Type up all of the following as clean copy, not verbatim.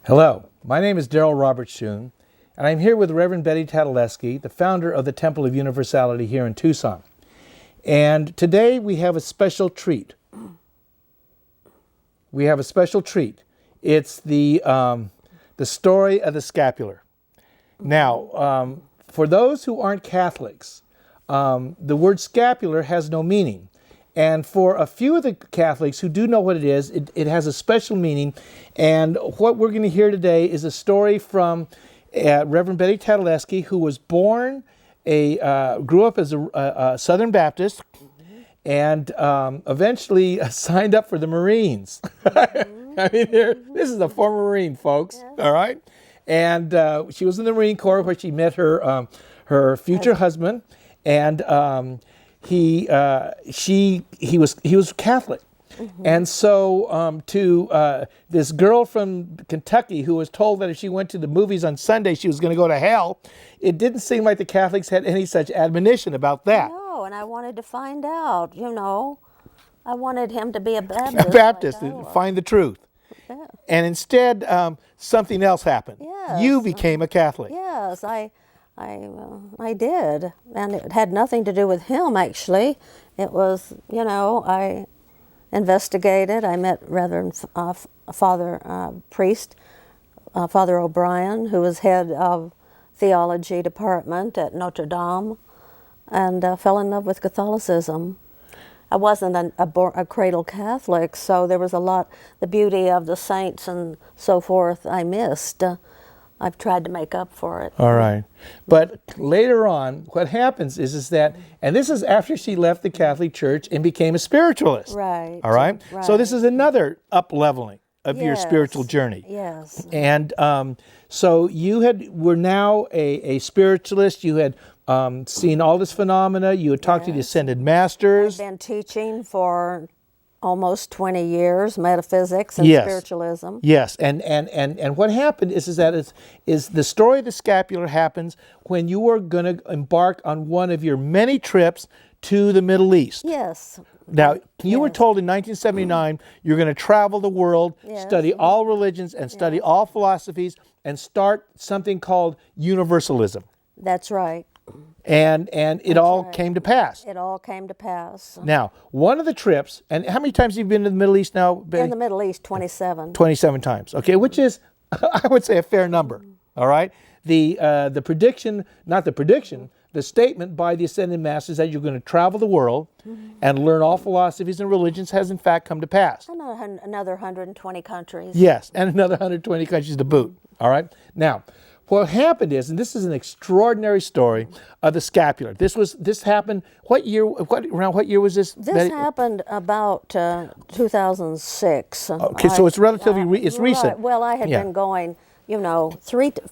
Hello, my name is Darrell Robert Schoon, and I'm here with Rev Betty, the founder of the Temple of Universality here in Tucson. And today we have a special treat. It's the story of the scapular. Now, for those who aren't Catholics, the word scapular has no meaning. And for a few of the Catholics who do know what it is, it has a special meaning. And what we're going to hear today is a story from Rev Betty, who was born, grew up as a Southern Baptist, and eventually signed up for the Marines. I mean, this is a former Marine, folks. Yes. All right, and she was in the Marine Corps where she met her future husband, and he was Catholic. Mm-hmm. And so to this girl from Kentucky who was told that if she went to the movies on Sunday she was going to go to hell, it didn't seem like the Catholics had any such admonition about that. No, and I wanted to find out, I wanted him to be a Baptist. A Baptist, and find the truth. Yeah. And instead, something else happened. Yes. You became a Catholic. Yes, I did, and it had nothing to do with him, actually. It was, I investigated. I met Reverend Father O'Brien, who was head of theology department at Notre Dame, and fell in love with Catholicism. I wasn't a cradle Catholic, so there was a lot, the beauty of the saints and so forth I missed. I've tried to make up for it. All right. But later on, what happens is that, and this is after she left the Catholic Church and became a spiritualist. Right. All right? Right. So this is another up-leveling of your spiritual journey. Yes. And so you were now a spiritualist. You had seen all this phenomena. You had talked to the Ascended Masters. I've been teaching for almost 20 years, metaphysics and spiritualism. Yes, and what happened is that the story of the scapular happens when you were going to embark on one of your many trips to the Middle East. Yes. Now, you were told in 1979 you're going to travel the world, study all religions, and study all philosophies, and start something called universalism. That's right. And it all came to pass. It all came to pass. Now, one of the trips, and how many times have you been to the Middle East now, Betty? In the Middle East, 27. 27 times, okay, which is, I would say, a fair number, all right? The prediction, not the prediction, the statement by the Ascended Masters that you're going to travel the world and learn all philosophies and religions has in fact come to pass. Another 120 countries. Yes, and another 120 countries to boot, all right? Now, what happened is, and this is an extraordinary story of the scapular. This happened, around what year was this? This happened about 2006. Okay, so it's relatively, it's recent. Right. Well, I had been going,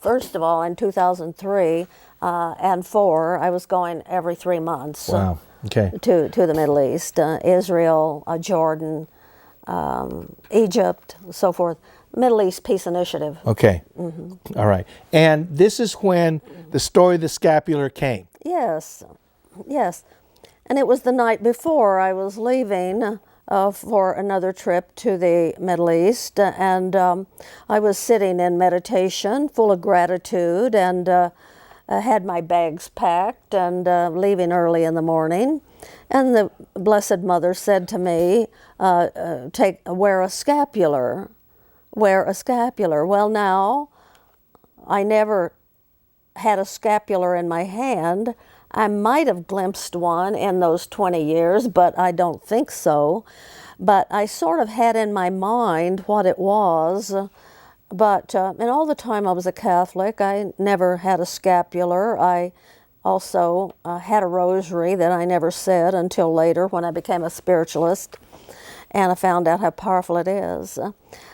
first of all, in 2003 and 4, I was going every 3 months. Wow, okay. To the Middle East, Israel, Jordan, Egypt, so forth. Middle East Peace Initiative. Okay. Mm-hmm. All right. And this is when the story of the scapular came. Yes. Yes. And it was the night before I was leaving for another trip to the Middle East. And I was sitting in meditation, full of gratitude, and had my bags packed and leaving early in the morning. And the Blessed Mother said to me, wear a scapular. Wear a scapular. Well, now, I never had a scapular in my hand. I might have glimpsed one in those 20 years, but I don't think so. But I sort of had in my mind what it was. But, and all the time I was a Catholic, I never had a scapular. I also had a rosary that I never said until later when I became a spiritualist. And I found out how powerful it is.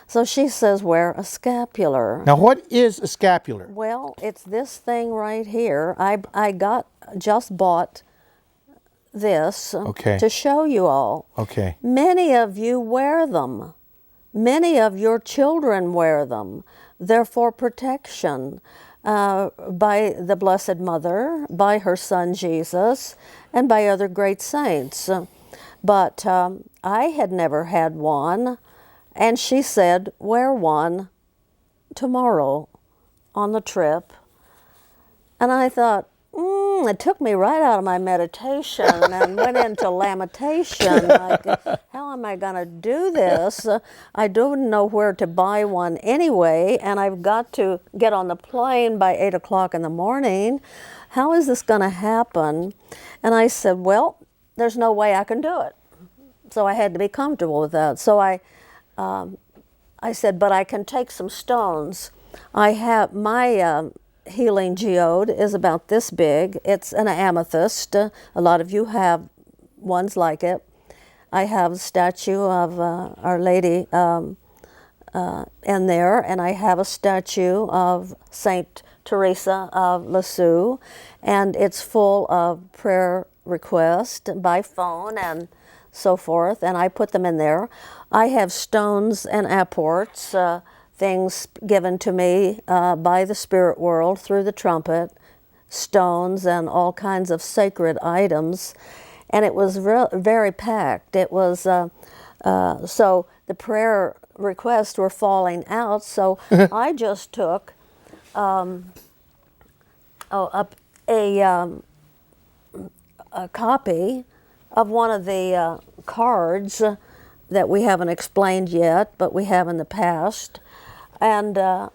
So she says, wear a scapular. Now, what is a scapular? Well, it's this thing right here. I just bought this to show you all. Okay. Many of you wear them. Many of your children wear them. They're for protection by the Blessed Mother, by her son Jesus, and by other great saints. But I had never had one, and she said, wear one. tomorrow on the trip. And I thought, it took me right out of my meditation and went into lamentation. Like, how am I going to do this? I don't know where to buy one anyway, and I've got to get on the plane by 8 o'clock in the morning. How is this going to happen? And I said, well, there's no way I can do it. So I had to be comfortable with that. So I said, but I can take some stones. I have my healing geode is about this big. It's an amethyst. A lot of you have ones like it. I have a statue of Our Lady in there, and I have a statue of Saint Teresa of Lisieux, and it's full of prayer requests by phone and so forth, and I put them in there. I have stones and apports, things given to me by the spirit world through the trumpet, stones and all kinds of sacred items, and it was very packed. It was so the prayer requests were falling out, so I just took a copy of one of the cards that we haven't explained yet, but we have in the past. And the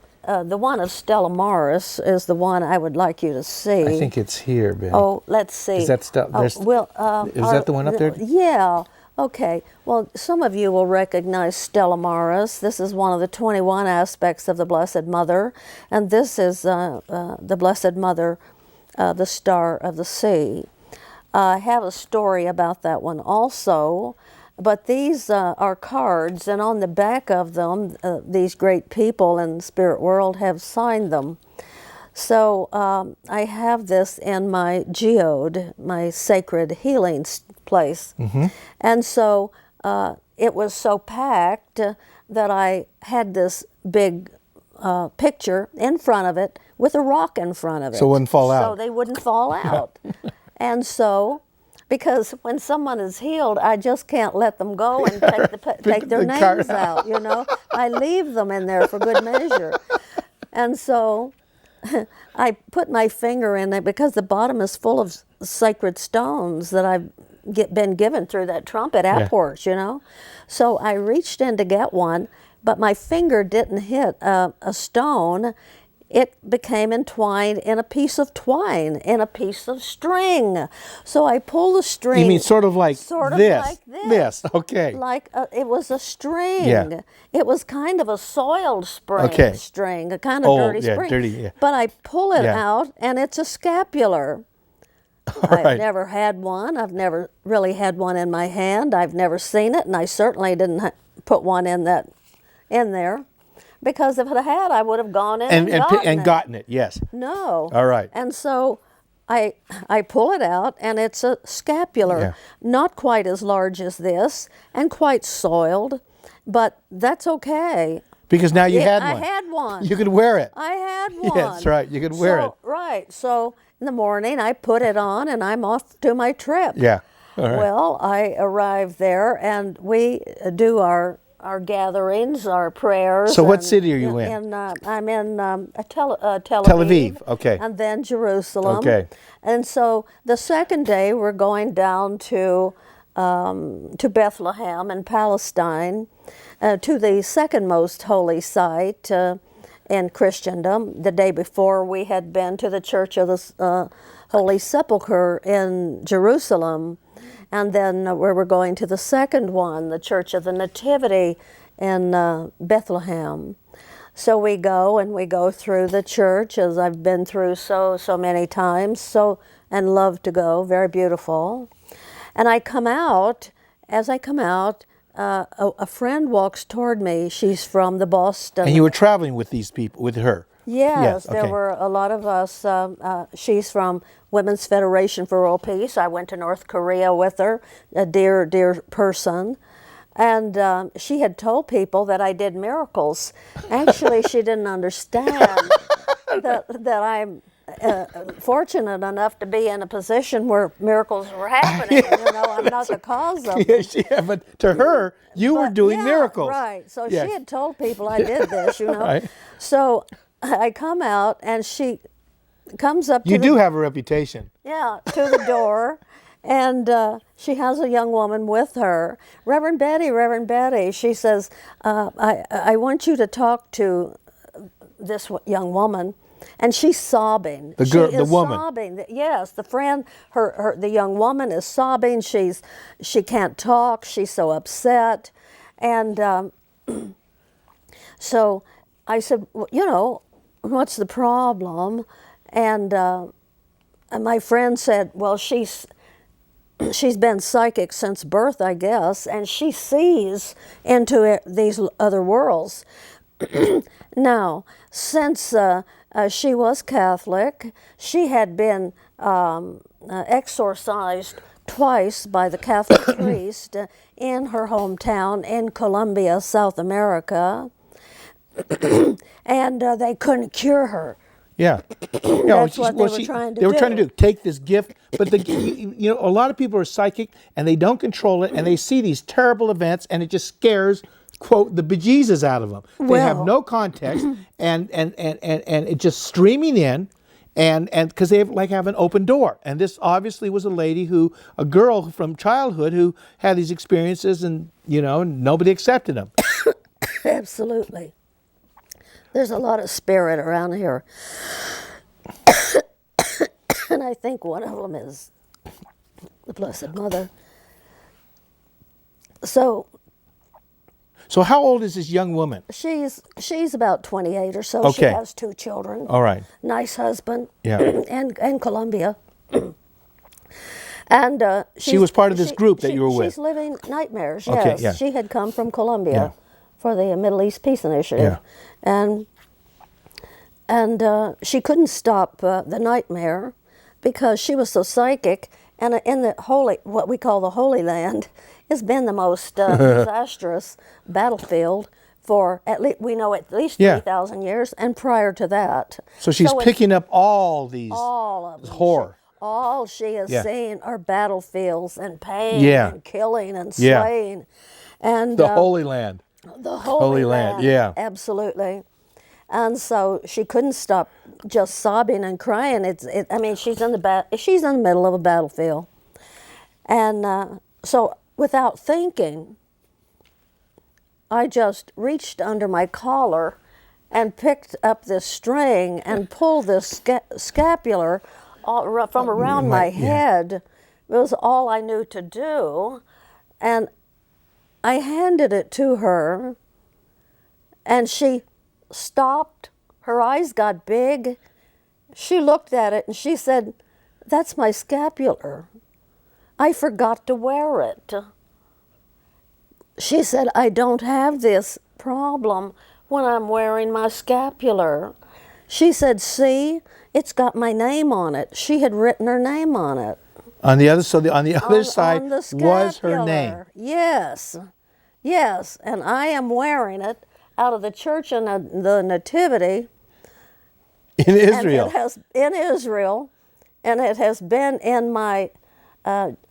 one of Stella Maris is the one I would like you to see. I think it's here, Ben. Oh, let's see. Is that stuff? Is that the one up there? Yeah. Okay. Well, some of you will recognize Stella Maris. This is one of the 21 aspects of the Blessed Mother, and this is the Blessed Mother, the Star of the Sea. I have a story about that one also. But these are cards, and on the back of them, these great people in the spirit world have signed them. So I have this in my geode, my sacred healing place. Mm-hmm. And so it was so packed that I had this big picture in front of it with a rock in front of it. So it wouldn't fall out. So they wouldn't fall out. And so, because when someone is healed, I just can't let them go and take their names out, you know. I leave them in there for good measure. And so I put my finger in it because the bottom is full of sacred stones that I've been given through that trumpet apports, you know. So I reached in to get one, but my finger didn't hit a stone. It became entwined in a piece of twine, in a piece of string. So I pulled the string. You mean sort of like this? Like this. This, okay. Like it was a string. Yeah. It was kind of a soiled string, a kind of dirty string. Dirty. But I pull it out, and it's a scapular. I've never had one. I've never really had one in my hand. I've never seen it, and I certainly didn't put one in there. Because if I had, I would have gone in and gotten it. Yes. No. All right. And so I pull it out, and it's a scapular, not quite as large as this, and quite soiled, but that's okay. Because now you had one. I had one. You could wear it. I had one. Yes, right. You could wear it. Right. So in the morning, I put it on, and I'm off to my trip. Yeah. All right. Well, I arrived there, and we do our gatherings, our prayers. So what city are you in? I'm in Tel Aviv. Tel Aviv, okay. And then Jerusalem. Okay. And so the second day we're going down to Bethlehem in Palestine, to the second most holy site in Christendom. The day before we had been to the Church of the Holy Sepulchre in Jerusalem. And then we were going to the second one, the Church of the Nativity in Bethlehem. So we go through the church, as I've been through so many times, and love to go, very beautiful. And I come out, a friend walks toward me. She's from the Boston. And you were traveling with these people, with her? Yes, there were a lot of us. She's from Women's Federation for World Peace. I went to North Korea with her, a dear, dear person. And she had told people that I did miracles. Actually, she didn't understand that fortunate enough to be in a position where miracles were happening. I'm not the cause of them. Yeah, but to her, you were doing miracles. Right. So Yes. she had told people I did this, Right. So I come out and she comes up to You do have a reputation. to the door. And she has a young woman with her. Reverend Betty, she says, I want you to talk to this young woman. And she's sobbing. The girl, the woman. Sobbing. Yes, the friend, the young woman is sobbing. She can't talk. She's so upset. And so I said, well, what's the problem? And my friend said, well, she's been psychic since birth, I guess, and she sees into these other worlds. Now, since she was Catholic, she had been exorcised twice by the Catholic priest in her hometown in Colombia, South America, and they couldn't cure her. Yeah. That's what they were trying to do. They were trying to take this gift, but a lot of people are psychic and they don't control it, and they see these terrible events, and it just scares, quote, the bejesus out of them. They have no context, and it's just streaming in, and because they have an open door. And this obviously was a girl from childhood who had these experiences, and nobody accepted them. Absolutely. There's a lot of spirit around here. And I think one of them is the Blessed Mother. So how old is this young woman? she's about 28 or so. Okay. She has 2 children. All right. Nice husband. Yeah. and Colombia. And she was part of this group that you were with. She's living nightmares. Okay, Yes, yeah. She had come from Colombia for the Middle East Peace Initiative, and she couldn't stop the nightmare because she was so psychic. And in the what we call the Holy Land, has been the most disastrous battlefield for at least 3,000 years, and prior to that. So she's picking up all of them. horror. All she has seen are battlefields and pain and killing and Yeah. slaying. And The Holy Land. the Holy Land. Yeah. Absolutely. And so she couldn't stop just sobbing and crying. She's in the middle of a battlefield. And so without thinking, I just reached under my collar and picked up this string and pulled this scapular from around my head. It was all I knew to do. And I handed it to her, and she stopped. Her eyes got big. She looked at it and she said, "That's my scapular. I forgot to wear it." She said, "I don't have this problem when I'm wearing my scapular." She said, "See, it's got my name on it." She had written her name on it. On the other side On the was her name. scapular. Yes. Yes. And I am wearing it out of the church in the Nativity. In Israel. In Israel. And it has been in my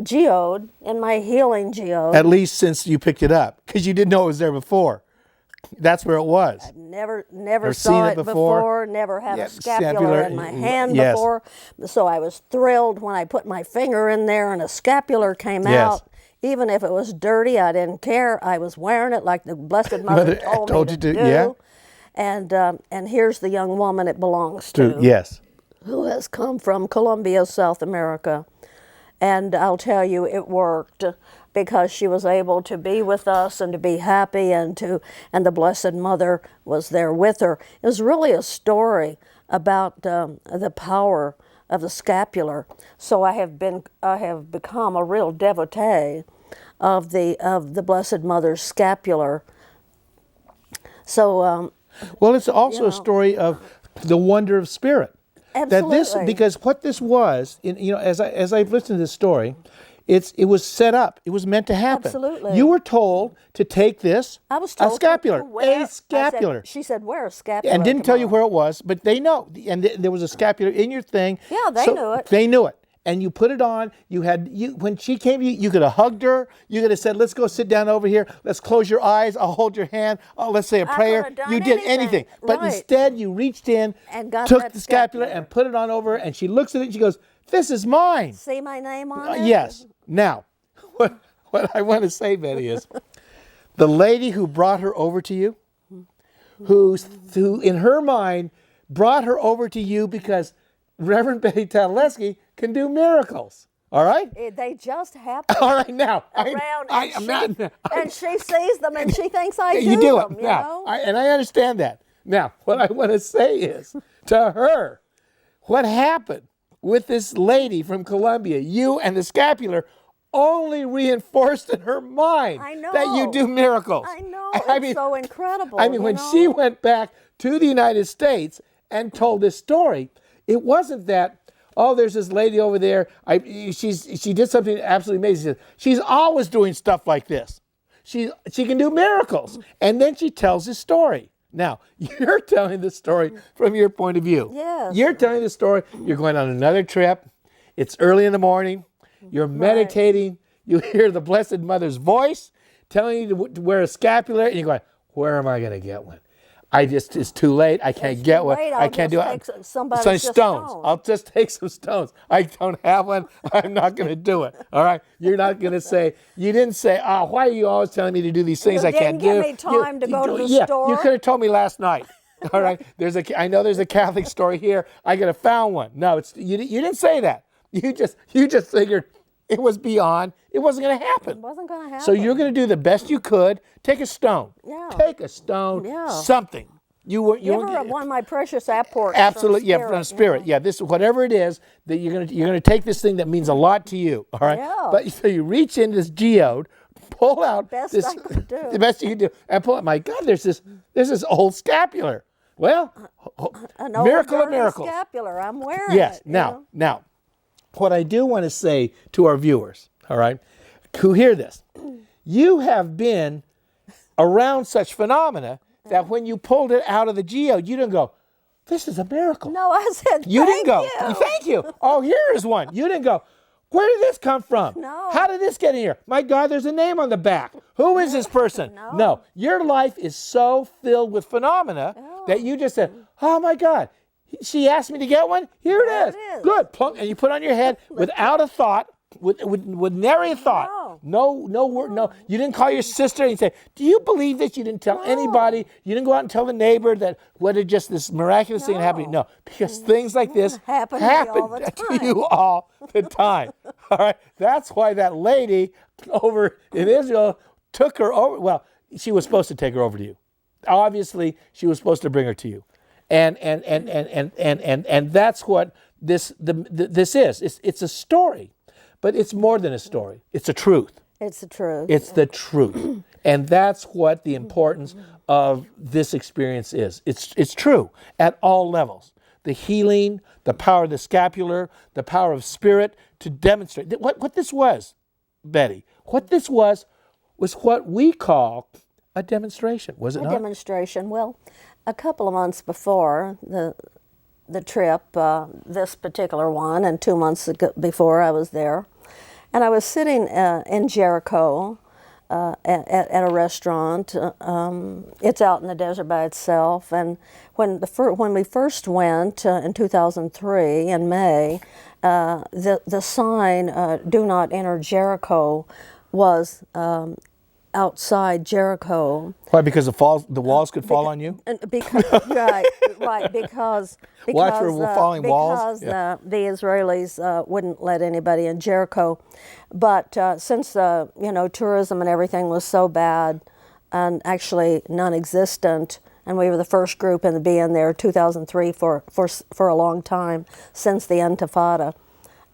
geode, in my healing geode. At least since you picked it up, because you didn't know it was there before. That's where it was. Never Or saw seen it it before. before, never had Yeah, a scapular scapular, in my hand yes. before. So I was thrilled when I put my finger in there and a scapular came Yes. out. Even if it was dirty, I didn't care. I was wearing it like the Blessed Mother told me to do. Yeah. And here's the young woman it belongs to. Yes. Who has come from Colombia, South America. And I'll tell you, it worked because she was able to be with us and to be happy, and the Blessed Mother was there with her. It was really a story about the power of the scapular. So I have become a real devotee of the Blessed Mother's scapular. So Well, it's also a story of the wonder of spirit. Absolutely. Because what this was, as I've listened to this story, It was set up. It was meant to happen. Absolutely. You were told to take this, I was told a scapular, to wear, a scapular. She said, wear a scapular. And didn't tell you tomorrow. where it was, but they know. And there was a scapular in your thing. Yeah, they knew it. They knew it. And you put it on. When she came, you could have hugged her. You could have said, "Let's go sit down over here. Let's close your eyes. I'll hold your hand. Oh, let's say a prayer." could have done You did anything. anything, but Right. instead you reached in, And got took that the scapular, scapular. and put it on over her. And she looks at it and she goes, "This is mine." See my name on it? Yes. Now, what I want to say, Betty, is the lady who brought her over to you, who in her mind brought her over to you because Reverend Betty Tadaleski can do miracles. All right? They just happen All right, now. around, And she sees them and she thinks I you do it them, now. you know? And I understand that. Now, what I want to say is to her, what happened with this lady from Colombia, you and the scapular, only reinforced in her mind I know. that you do miracles. I know. I It's mean, so incredible. I mean, when she went back to the United States and told this story, it wasn't that, oh, there's this lady over there. She did something absolutely amazing. She's always doing stuff like this. She can do miracles. And then she tells this story. Now, you're telling the story from your point of view. Yes. You're telling the story. You're going on another trip. It's early in the morning. You're meditating. You hear the Blessed Mother's voice telling you to wear a scapular. And you're going, where am I going to get one? It's too late. I can't get one. I can't do it. Some stones. I'll just take some stones. I don't have one. I'm not going to do it. All right. You're not going to say, you didn't say, oh, why are you always telling me to do these things I can't do? You didn't give me time to go to the store. You could have told me last night. All right. I know there's a Catholic story here. I could have found one. No, you didn't say that. You just figured it was beyond. It wasn't going to happen. It wasn't going to happen. So you're going to do the best you could. Take a stone. Yeah. Take a stone. Yeah. Something. You Give her one of my precious apports. Absolutely, from spirit. Yeah, this whatever it is that you're gonna take this thing that means a lot to you. All right. Yeah. But so you reach into this geode, pull out Best this, I could do. the best you can do, and pull out. My God, there's this old scapular. Well, An old miracle of dirty miracles. Scapular. I'm wearing Yes. it. Now, what I do want to say to our viewers, all right, who hear this, you have been around such phenomena that when you pulled it out of the geode, you didn't go, this is a miracle. No, I said, You didn't go, you. thank you. Oh, here is one. You didn't go, where did this come from? No. How did this get in here? My God, there's a name on the back. Who is this person? No. Your life is so filled with phenomena that you just said, oh my God, she asked me to get one. Here There it is. it is. Good. Plunk, and you put on your head without a thought, with nary a thought. No word. No. You didn't call your sister and say, do you believe this? You didn't tell anybody. You didn't go out and tell the neighbor that what had just this miraculous thing happening. No, because things like this Happen to you all the time. All right. That's why that lady over in Israel took her over. Well, she was supposed to take her over to you. Obviously, she was supposed to bring her to you. And that's what this is. It's a story. But it's more than a story. It's a truth. It's the truth. It's the truth. And that's what the importance of this experience is. It's true at all levels. The healing, the power of the scapular, the power of spirit to demonstrate. What this was, Betty, what this was what we call a demonstration, was it not? A demonstration. Well, a couple of months before the trip, this particular one, and 2 months before I was there, and I was sitting in Jericho at a restaurant. It's out in the desert by itself, and when we first went in 2003 in May, the sign "Do not enter Jericho" was outside Jericho. Why? Because the walls could fall on you? Because, right, because Watch for falling walls? Because the Israelis wouldn't let anybody in Jericho. But since tourism and everything was so bad and actually non-existent, and we were the first group to be in there 2003 for a long time, since the Intifada.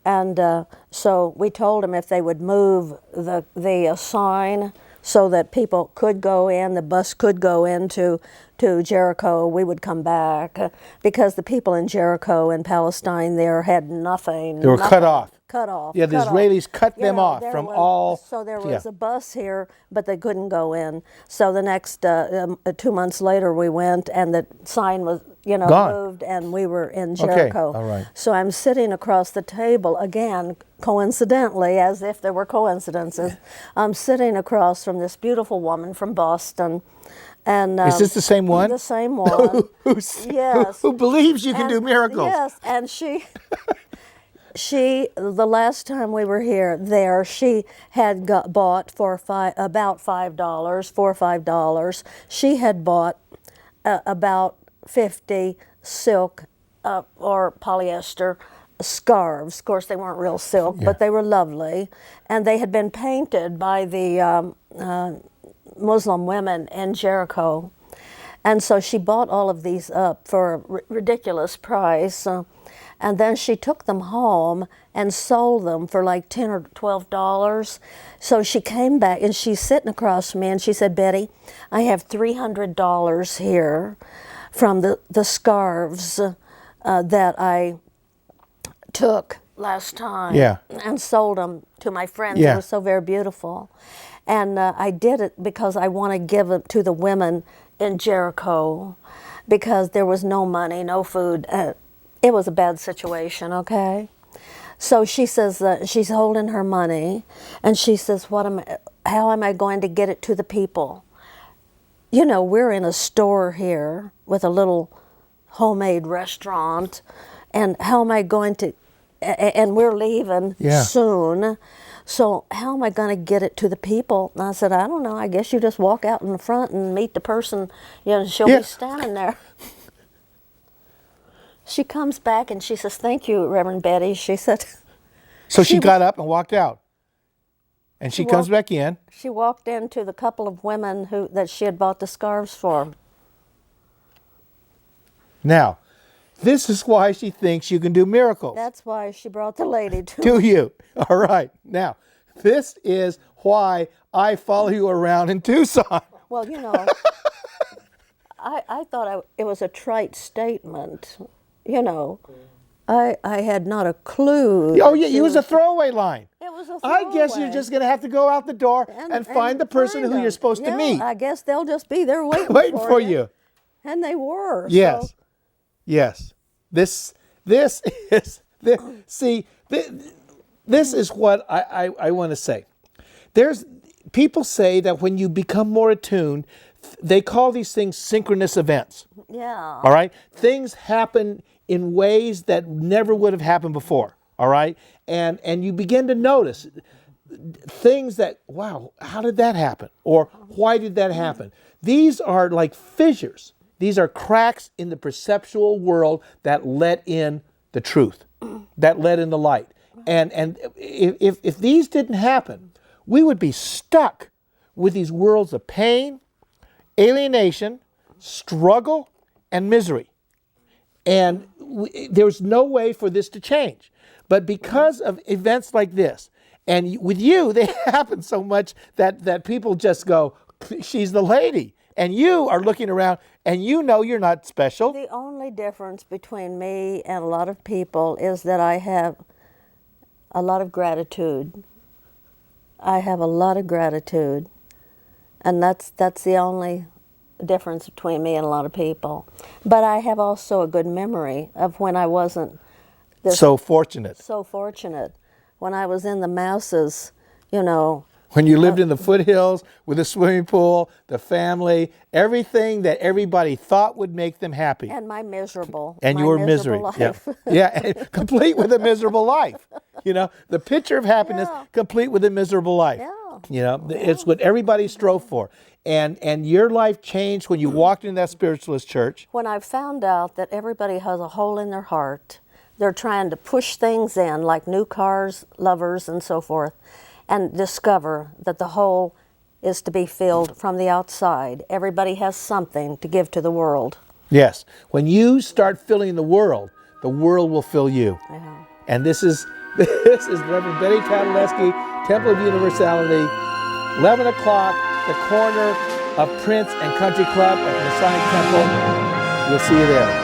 And so we told them if they would move the sign so that people could go in, the bus could go into Jericho, we would come back. Because the people in Jericho and Palestine there had nothing. They were cut off. cut off. Yeah, the cut off. Israelis cut them off there from was, all. So there was a bus here, but they couldn't go in. So the next 2 months later, we went, and the sign was, Gone. moved, and we were in Jericho. Okay, all right. So I'm sitting across the table again, coincidentally, as if there were coincidences. I'm sitting across from this beautiful woman from Boston. And Is this the same one? The same one. Yes. Who believes you can do miracles? Yes, and she, the last time we were here, she had bought for about $5, $4 or $5. She had bought about 50 silk or polyester scarves. Of course, they weren't real silk, but they were lovely, and they had been painted by the Muslim women in Jericho. And so she bought all of these up for a ridiculous price. And then she took them home and sold them for like $10 or $12. So she came back, and she's sitting across from me, and she said, "Betty, I have $300 here from the scarves that I took last time and sold them to my friends. They were so very beautiful. And I did it because I want to give it to the women in Jericho, because there was no money, no food. It was a bad situation, okay? So she says she's holding her money, and she says, how am I going to get it to the people? We're in a store here with a little homemade restaurant, and how am I going to, and we're leaving soon, so how am I going to get it to the people? And I said, I don't know, I guess you just walk out in the front and meet the person, she'll be standing there. She comes back and she says, "Thank you, Reverend Betty." She said. So she got up and walked out. And she comes back in. She walked into the couple of women that she had bought the scarves for. Now, this is why she thinks you can do miracles. That's why she brought the lady to To you. All right. Now, this is why I follow you around in Tucson. Well, I thought it was a trite statement. I had not a clue. Oh, yeah, it was a throwaway line. It was a throwaway. I guess you're just going to have to go out the door and find the person who you're supposed to meet. I guess they'll just be there waiting for you. And they were. Yes. So. Yes. This is, this is what I want to say. People say that when you become more attuned, they call these things synchronous events. Yeah. All right? Things happen in ways that never would have happened before. All right? And you begin to notice things that, wow, how did that happen? Or why did that happen? These are like fissures. These are cracks in the perceptual world that let in the truth, that let in the light. And if these didn't happen, we would be stuck with these worlds of pain, alienation, struggle, and misery. And there's no way for this to change. But because of events like this, and with you, they happen so much that people just go, she's the lady. And you are looking around and you're not special. The only difference between me and a lot of people is that I have a lot of gratitude. I have a lot of gratitude. And that's the only difference between me and a lot of people. But I have also a good memory of when I wasn't so fortunate. So fortunate. When I was in the masses, When you lived in the foothills with a swimming pool, the family, everything that everybody thought would make them happy. And my miserable And your misery. life. Yeah, complete with a miserable life. The picture of happiness, complete with a miserable life. Yeah. It's what everybody strove for. And your life changed when you walked into that spiritualist church. When I found out that everybody has a hole in their heart, they're trying to push things in, like new cars, lovers, and so forth, and discover that the hole is to be filled from the outside. Everybody has something to give to the world. Yes. When you start filling the world will fill you. Yeah. And this is Reverend Betty Tadaleski, Temple of Universality, 11 o'clock, the corner of Prince and Country Club at the Masonic Temple. We'll see you there.